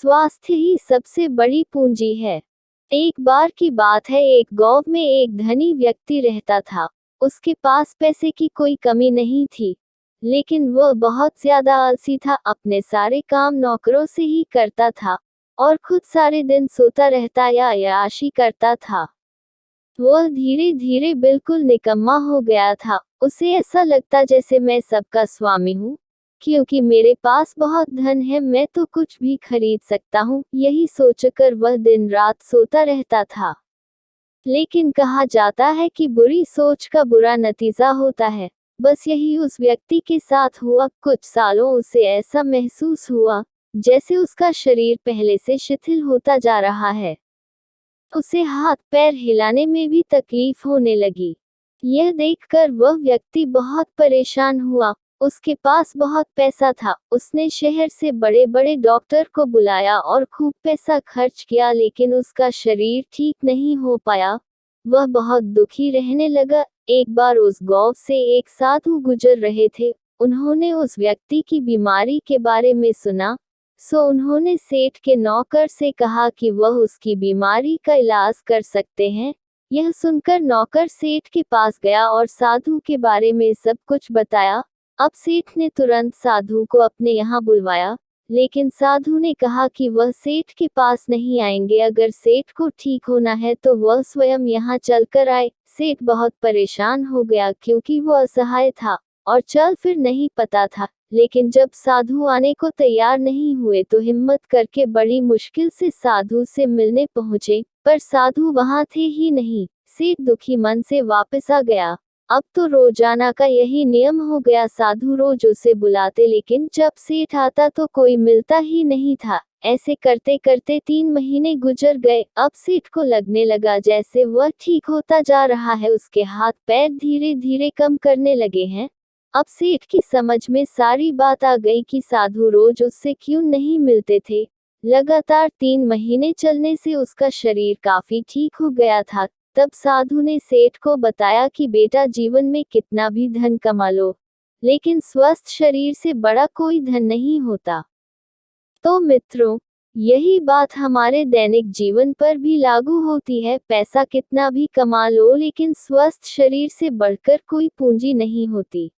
स्वास्थ्य ही सबसे बड़ी पूंजी है। एक बार की बात है, एक गांव में एक धनी व्यक्ति रहता था। उसके पास पैसे की कोई कमी नहीं थी, लेकिन वह बहुत ज्यादा आलसी था। अपने सारे काम नौकरों से ही करता था और खुद सारे दिन सोता रहता या अय्याशी करता था। वह धीरे धीरे बिल्कुल निकम्मा हो गया था। उसे ऐसा लगता जैसे मैं सबका स्वामी हूँ, क्योंकि मेरे पास बहुत धन है, मैं तो कुछ भी खरीद सकता हूँ। यही सोचकर वह दिन रात सोता रहता था। लेकिन कहा जाता है कि बुरी सोच का बुरा नतीजा होता है। बस यही उस व्यक्ति के साथ हुआ। कुछ सालों उसे ऐसा महसूस हुआ जैसे उसका शरीर पहले से शिथिल होता जा रहा है। उसे हाथ पैर हिलाने में भी तकलीफ होने लगी। यह देखकर वह व्यक्ति बहुत परेशान हुआ। उसके पास बहुत पैसा था। उसने शहर से बड़े बड़े डॉक्टर को बुलाया और खूब पैसा खर्च किया, लेकिन उसका शरीर ठीक नहीं हो पाया। वह बहुत दुखी रहने लगा। एक बार उस गांव से एक साधु गुजर रहे थे। उन्होंने उस व्यक्ति की बीमारी के बारे में सुना, सो उन्होंने सेठ के नौकर से कहा कि वह उसकी बीमारी का इलाज कर सकते हैं। यह सुनकर नौकर सेठ के पास गया और साधु के बारे में सब कुछ बताया। अब सेठ ने तुरंत साधु को अपने यहाँ बुलवाया, लेकिन साधु ने कहा कि वह सेठ के पास नहीं आएंगे। अगर सेठ को ठीक होना है तो वह स्वयं यहाँ चलकर आए। सेठ बहुत परेशान हो गया, क्योंकि वह असहाय था और चल फिर नहीं पता था। लेकिन जब साधु आने को तैयार नहीं हुए तो हिम्मत करके बड़ी मुश्किल से साधु से मिलने पहुंचे, पर साधु वहां थे ही नहीं। सेठ दुखी मन से वापस आ गया। अब तो रोजाना का यही नियम हो गया। साधु रोज उसे बुलाते, लेकिन जब सेठ आता तो कोई मिलता ही नहीं था। ऐसे करते करते 3 महीने गुजर गए। अब सेठ को लगने लगा जैसे वह ठीक होता जा रहा है। उसके हाथ पैर धीरे धीरे कम करने लगे हैं। अब सेठ की समझ में सारी बात आ गई कि साधु रोज उससे क्यों नहीं मिलते थे। लगातार 3 महीने चलने से उसका शरीर काफी ठीक हो गया था। तब साधु ने सेठ को बताया कि बेटा, जीवन में कितना भी धन कमा लो, लेकिन स्वस्थ शरीर से बड़ा कोई धन नहीं होता। तो मित्रों, यही बात हमारे दैनिक जीवन पर भी लागू होती है। पैसा कितना भी कमा लो, लेकिन स्वस्थ शरीर से बढ़कर कोई पूंजी नहीं होती।